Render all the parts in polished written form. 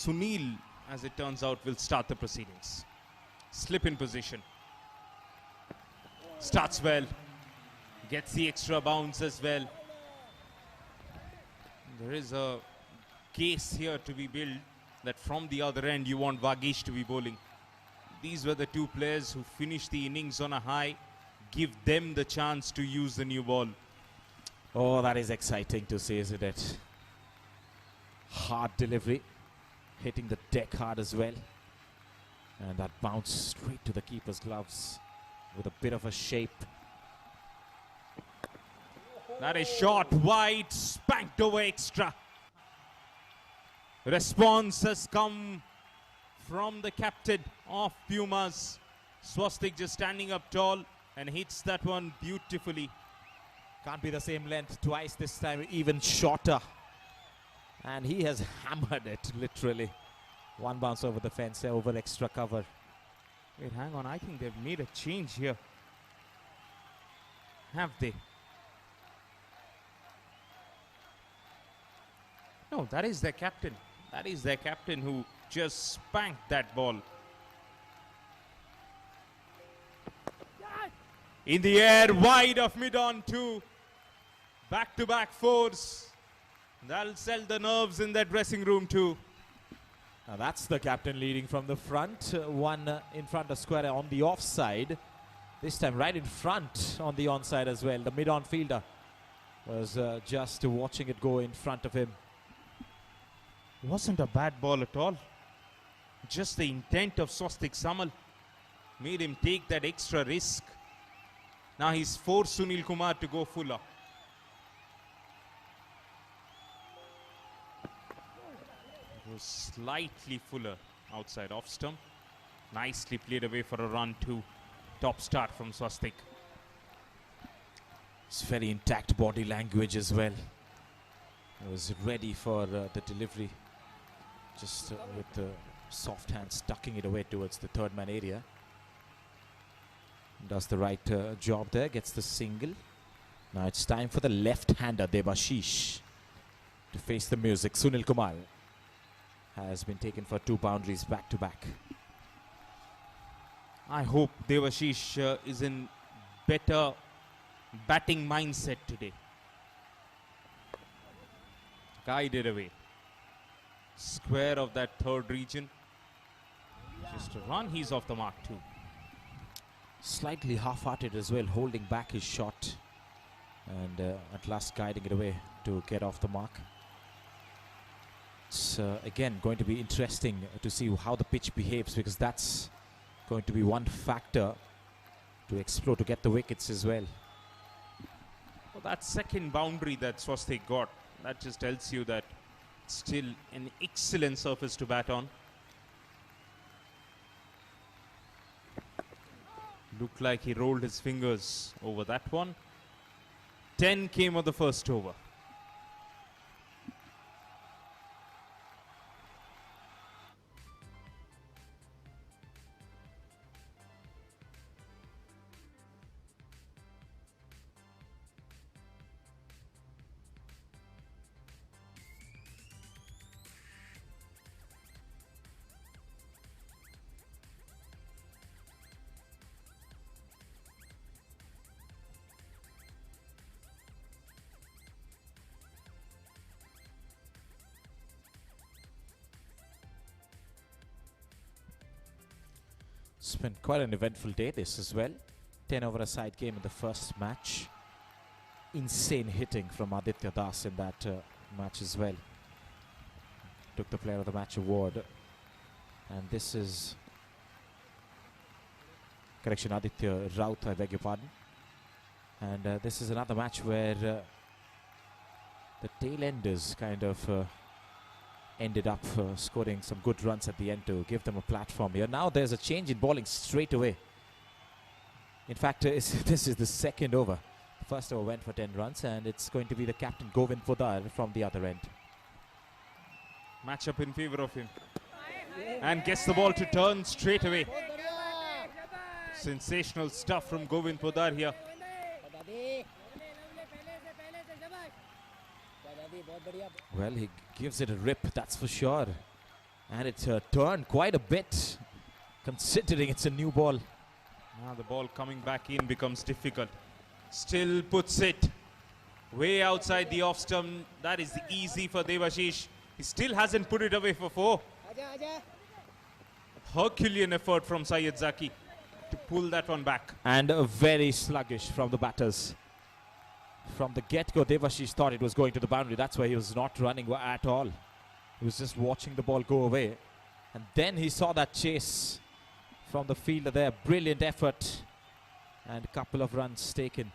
Sunil, as it turns out, will start the proceedings. Slip in position. Starts well. Gets the extra bounce as well. There is a case here to be built that from the other end you want Vagish to be bowling. These were the two players who finished the innings on a high. Give them the chance to use the new ball. Oh, that is exciting to see, isn't it? Hard delivery. Hitting the deck hard as well. And that bounce straight to the keeper's gloves with a bit of a shape. That is shot wide, spanked over extra. Response has come from the captain of Pumas. Swastik just standing up tall and hits that one beautifully. Can't be the same length twice this time, even shorter. And he has hammered it, literally. One bounce over the fence, over extra cover. Wait, hang on. I think they've made a change here. Have they? No, that is their captain. That is their captain who just spanked that ball. In the air, wide of mid-on too. Back-to-back fours. That'll sell the nerves in that dressing room too. Now that's the captain leading from the front. One in front of square on the offside. This time right in front on the onside as well. The mid-on fielder was just watching it go in front of him. Wasn't a bad ball at all. Just the intent of Swastik Samal made him take that extra risk. Now he's forced Sunil Kumar to go fuller. It was slightly fuller outside off stump. Nicely played away for a run too. Top start from Swastik. It's very intact body language as well. He was ready for the delivery. Just with the soft hands tucking it away towards the third man area. Does the right job there, gets the single. Now it's time for the left-hander Debashish to face the music. Sunil Kumar has been taken for 2 boundaries back to back. I hope Devashish is in better batting mindset today. Guided away. Square of that third region. Just a run, he's off the mark too. Slightly half-hearted as well, holding back his shot. And at last guiding it away to get off the mark. It's again going to be interesting to see how the pitch behaves, because that's going to be one factor to explore to get the wickets as well. Well, that second boundary that Swastik got, that just tells you that it's still an excellent surface to bat on. Looked like he rolled his fingers over that one. 10 came on the first over. It's been quite an eventful day this as well. 10 over a side game in the first match. Insane hitting from Aditya Das in that match as well. Took the player of the match award. And this is... Correction, Aditya Raut, I beg your pardon. And this is another match where the tail enders kind of ended up scoring some good runs at the end to give them a platform here. Now there's a change in bowling straight away. In fact, this is the second over. The first over went for 10 runs, and it's going to be the captain Govind Podar from the other end. Match up in favor of him. And gets the ball to turn straight away. Sensational stuff from Govind Podar here. Well, he gives it a rip, that's for sure. And it's turned quite a bit, considering it's a new ball. Now the ball coming back in becomes difficult. Still puts it way outside the off stump. That is easy for Devashish. He still hasn't put it away for 4. Herculean effort from Syed Zaki to pull that one back. And very sluggish from the batters. From the get-go, Devashish thought it was going to the boundary. That's why he was not running at all. He was just watching the ball go away. And then he saw that chase from the fielder there. Brilliant effort. And a couple of runs taken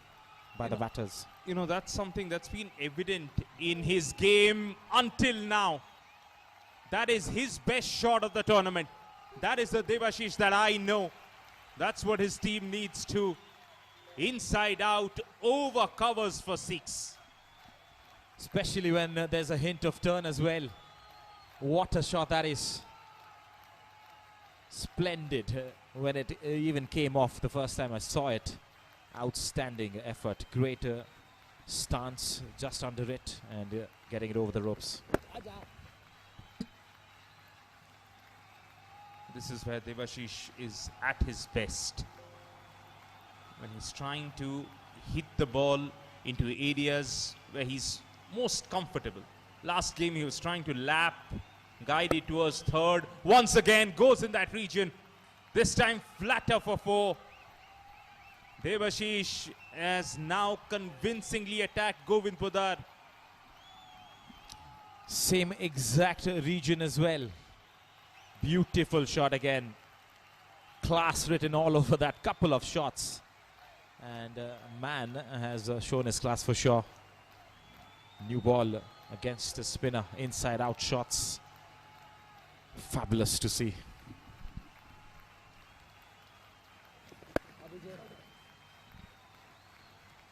by the batters. You know, that's something that's been evident in his game until now. That is his best shot of the tournament. That is the Devashish that I know. That's what his team needs to. Inside out, over covers for 6. Especially when there's a hint of turn as well. What a shot that is. Splendid when it even came off the first time I saw it. Outstanding effort. Great stance just under it and getting it over the ropes. This is where Devashish is at his best. When he's trying to hit the ball into areas where he's most comfortable. Last game he was trying to lap, guide it towards third. Once again goes in that region. This time flatter for 4. Devashish has now convincingly attacked Govind Pudar. Same exact region as well. Beautiful shot again. Class written all over that couple of shots. And man has shown his class for sure. New ball against a spinner. Inside out shots. Fabulous to see.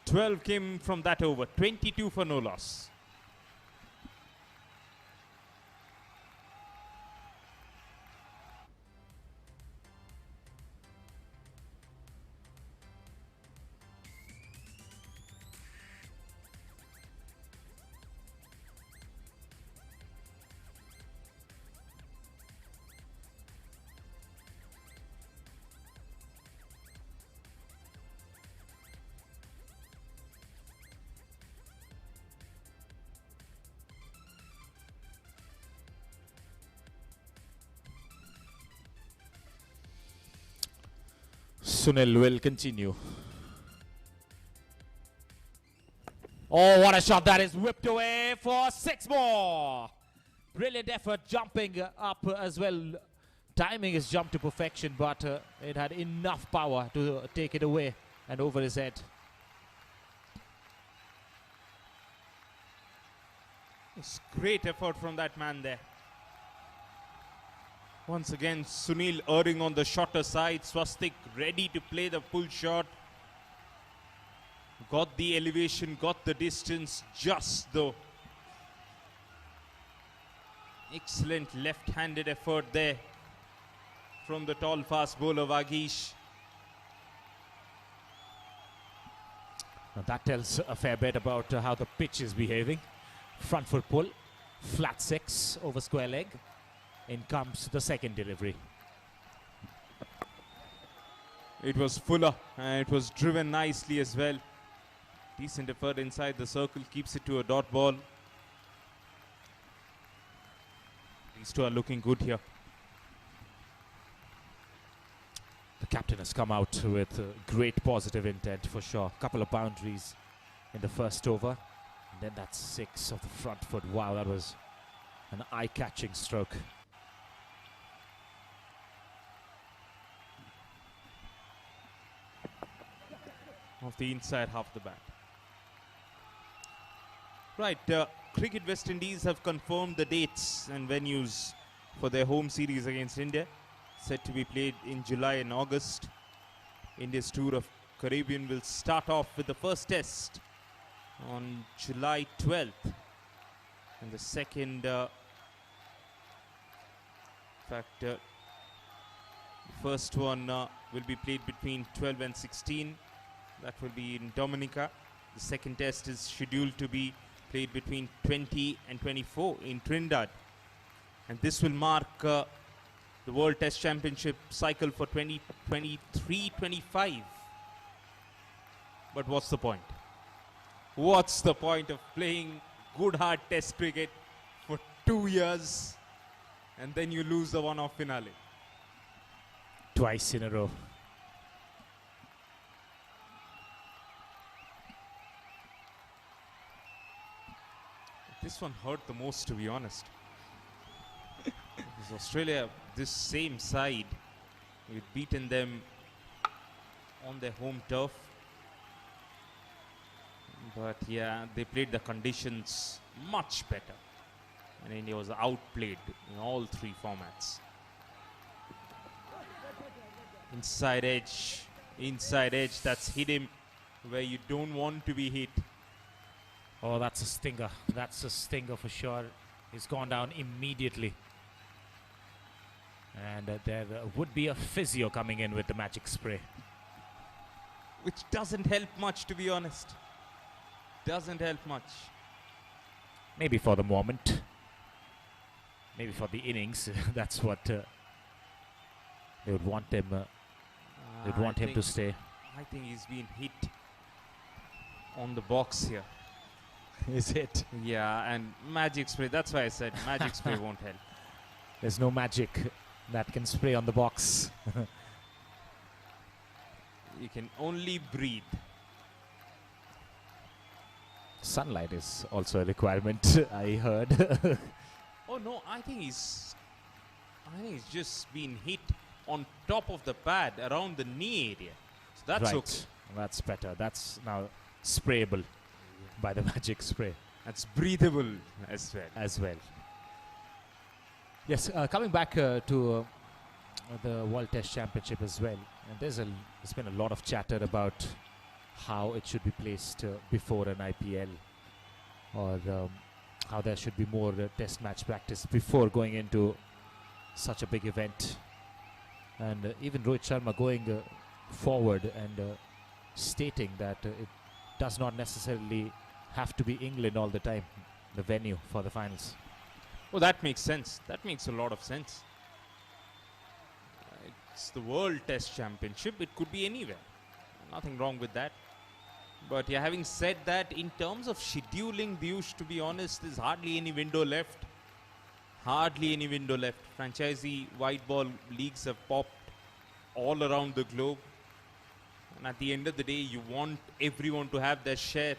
"12 came from that over. 22 for no loss. Sunil will continue. Oh, what a shot that is. Whipped away for 6 more. Brilliant effort, jumping up as well. Timing his jump to perfection, but it had enough power to take it away and over his head. It's great effort from that man there. Once again, Sunil erring on the shorter side. Swastik ready to play the pull shot. Got the elevation, got the distance, just though. Excellent left-handed effort there from the tall fast bowler Vagish. Now that tells a fair bit about how the pitch is behaving. Front foot pull, flat 6 over square leg. In comes the second delivery. It was fuller and it was driven nicely as well. Decent effort inside the circle, keeps it to a dot ball. These two are looking good here. The captain has come out with great positive intent for sure. Couple of boundaries in the first over. And then that 6 of the front foot. Wow, that was an eye-catching stroke. Of the inside half the bat. Right, Cricket West Indies have confirmed the dates and venues for their home series against India. Set to be played in July and August. India's tour of Caribbean will start off with the first test on July 12th. And the second, the first one will be played between 12 and 16. That will be in Dominica. The second test is scheduled to be played between 20 and 24 in Trinidad. And this will mark the World Test Championship cycle for 2023-25. But what's the point? What's the point of playing good hard Test cricket for 2 years and then you lose the one-off finale? Twice in a row. This one hurt the most, to be honest. Because Australia, this same side, we've beaten them on their home turf. But yeah, they played the conditions much better. And India was outplayed in all three formats. Inside edge, that's hit him where you don't want to be hit. Oh, that's a stinger. That's a stinger for sure. He's gone down immediately. And there would be a physio coming in with the magic spray. Which doesn't help much, to be honest. Doesn't help much. Maybe for the moment. Maybe for the innings. That's what they would want him. They'd want him to stay. I think he's been hit on the box here. Is it? Yeah, and magic spray. That's why I said magic spray won't help. There's no magic that can spray on the box. You can only breathe. Sunlight is also a requirement, I heard. Oh no, I think he's just been hit on top of the pad around the knee area. So that's right. okay. That's better. That's now sprayable by the magic spray. That's breathable as well. Yes, coming back to the World Test Championship as well. And there's been a lot of chatter about how it should be placed before an IPL, or how there should be more test match practice before going into such a big event. And even Rohit Sharma going forward and stating that it does not necessarily have to be England all the time, the venue for the finals. Well, that makes sense. That makes a lot of sense. It's the World Test Championship. It could be anywhere. Nothing wrong with that. But yeah, having said that, in terms of scheduling, Piyush, to be honest, there's hardly any window left. Hardly any window left. Franchisee white ball leagues have popped all around the globe. And at the end of the day, you want everyone to have their share.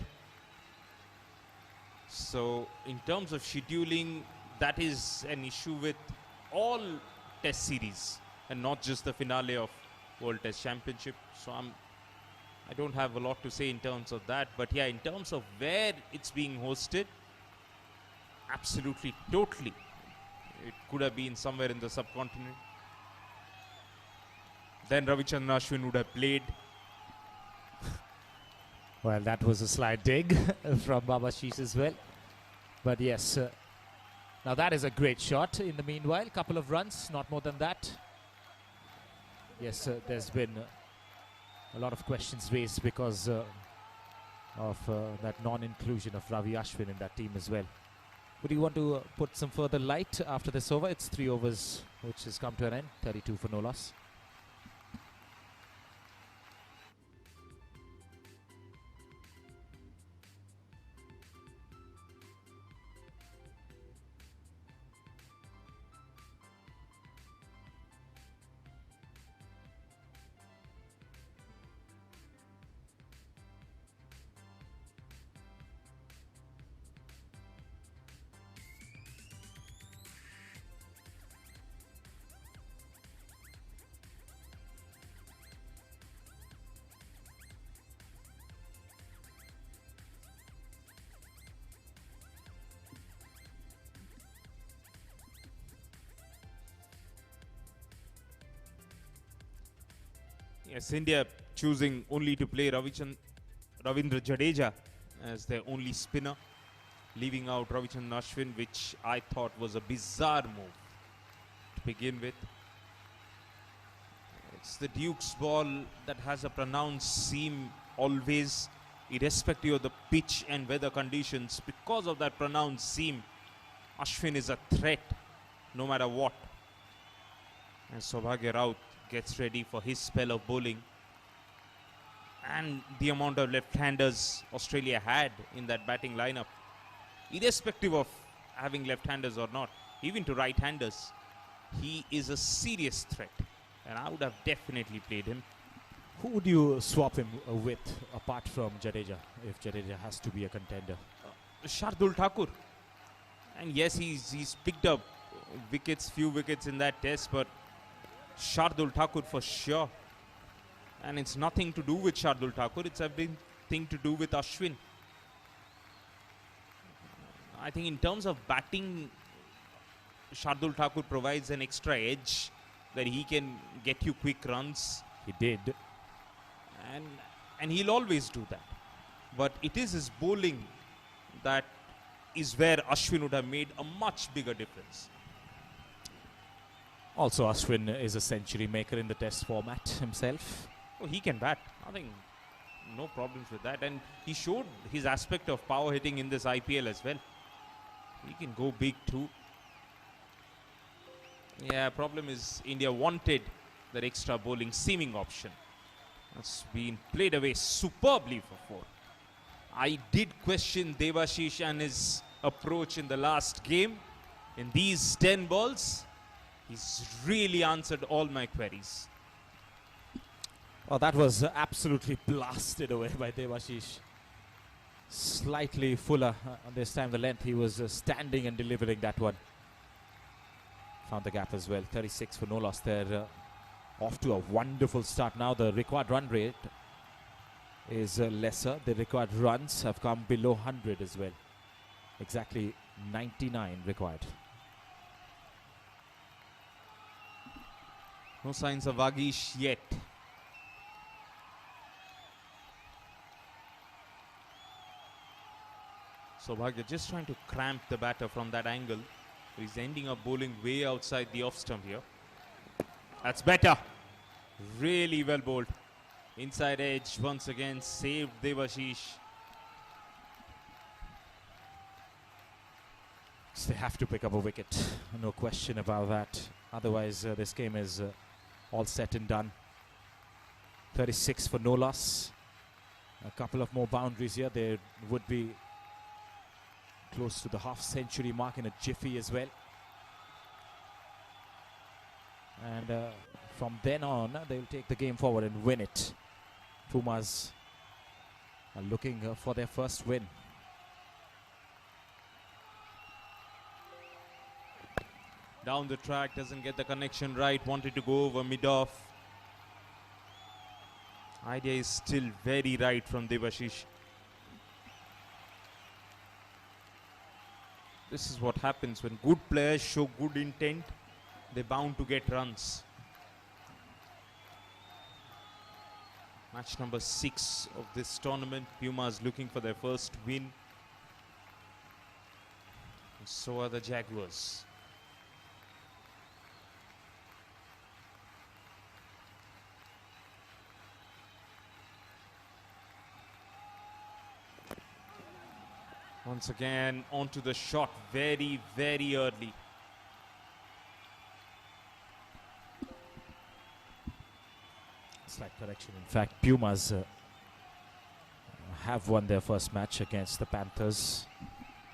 So in terms of scheduling, that is an issue with all test series and not just the finale of World Test Championship. So I don't have a lot to say in terms of that. But yeah, in terms of where it's being hosted, absolutely, totally. It could have been somewhere in the subcontinent. Then Ravichandran Ashwin would have played. Well, that was a slight dig from Babashish as well. But yes, now that is a great shot. In the meanwhile, couple of runs, not more than that. Yes, there's been a lot of questions raised because of that non-inclusion of Ravi Ashwin in that team as well. Would you want to put some further light after this over? It's 3 overs which has come to an end, 32 for no loss. Yes, India choosing only to play Ravindra Jadeja as their only spinner, leaving out Ravichandran Ashwin, which I thought was a bizarre move to begin with. It's the Duke's ball that has a pronounced seam always, irrespective of the pitch and weather conditions. Because of that pronounced seam, Ashwin is a threat no matter what. And Saubhagya Raut gets ready for his spell of bowling. And the amount of left-handers Australia had in that batting lineup, irrespective of having left-handers or not, even to right-handers, he is a serious threat. And I would have definitely played him. Who would you swap him with apart from Jadeja, if Jadeja has to be a contender? Shardul Thakur. And yes, he's picked up few wickets in that test, but Shardul Thakur for sure. And it's nothing to do with Shardul Thakur, it's everything to do with Ashwin. I think in terms of batting, Shardul Thakur provides an extra edge that he can get you quick runs. He did. And he'll always do that. But it is his bowling that is where Ashwin would have made a much bigger difference. Also, Ashwin is a century maker in the test format himself. Oh, he can bat. Nothing, no problems with that. And he showed his aspect of power hitting in this IPL as well. He can go big too. Yeah, problem is India wanted that extra bowling seaming option. That's been played away superbly for 4. I did question Devashish and his approach in the last game. In these 10 balls, he's really answered all my queries. Oh, that was absolutely blasted away by Devashish. Slightly fuller this time the length. He was standing and delivering that one. Found the gap as well. 36 for no loss there. Off to a wonderful start. Now the required run rate is lesser. The required runs have come below 100 as well. Exactly 99 required. No signs of Vagish yet. Saubhagya just trying to cramp the batter from that angle. He's ending up bowling way outside the off stump here. That's better. Really well bowled. Inside edge once again, saved Devashish. So they have to pick up a wicket. No question about that. Otherwise, this game is all set and done. 36 for no loss. A couple of more boundaries here. They would be close to the half-century mark in a jiffy as well. And from then on, they'll take the game forward and win it. Pumas are looking for their first win. Down the track, doesn't get the connection right, wanted to go over mid-off. Idea is still very right from Devashish. This is what happens when good players show good intent. They're bound to get runs. Match number 6 of this tournament. Pumas looking for their first win. And so are the Jaguars. Once again, onto the shot very, very early. Slight correction. In fact, Pumas have won their first match against the Panthers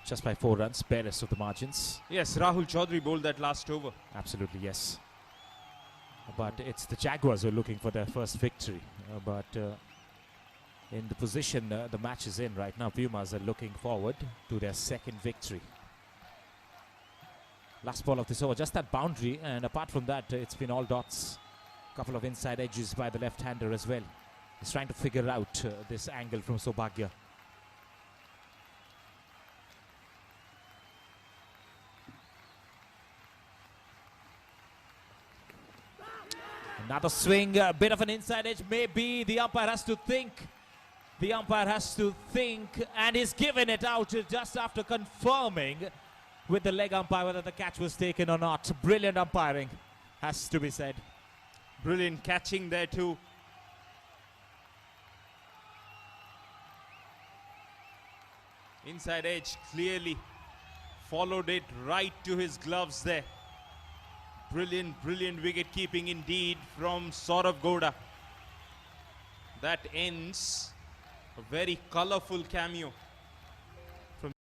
just by 4 runs, barest of the margins. Yes, Rahul Chaudhary bowled that last over. Absolutely, yes. But it's the Jaguars who are looking for their first victory. In the position the match is in right now, Pumas are looking forward to their second victory. Last ball of this over, just that boundary, and apart from that, it's been all dots. Couple of inside edges by the left-hander as well. He's trying to figure out this angle from Saubhagya. Another swing, a bit of an inside edge. Maybe the umpire has to think. The umpire has to think, and he's given it out just after confirming with the leg umpire whether the catch was taken or not. Brilliant umpiring, has to be said. Brilliant catching there too. Inside edge clearly followed it right to his gloves there. Brilliant, brilliant wicket keeping indeed from Saurav Gowda. That ends a very colourful cameo